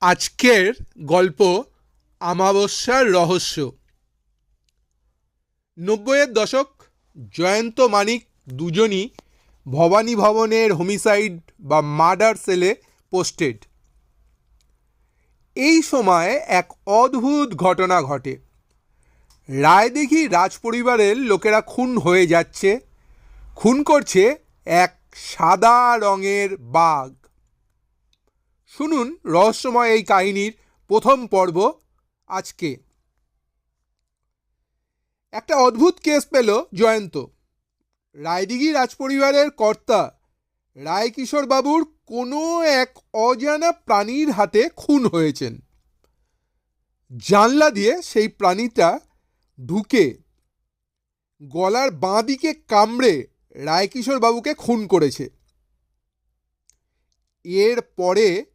আজকের গল্প আমাবস্যার রহস্য। 90-এর দশক। জয়ন্ত মানিক দুজনই ভবানী ভবনের হোমিসাইড বা মার্ডার সেলে পোস্টেড। এই সময় এক অদ্ভুত ঘটনা ঘটে। রায়দিঘি রাজপরিবারের লোকেরা খুন হয়ে যাচ্ছে। খুন করছে এক সাদা রঙের বাঘ। শুনুন রহস্যময় এই কাহিনীর প্রথম পর্ব আজকে। একটা অদ্ভুত কেস পেল জয়ন্ত। রায়দিঘি রাজপরিবারের কর্তা রায়কিশোর বাবুর কোনো এক অজানা প্রাণীর হাতে খুন হয়েছেন। জানলা দিয়ে সেই প্রাণীটা ঢুকে গলার বাঁ দিকে কামড়ে রায়কিশোর বাবুকে খুন করেছে। এর পরে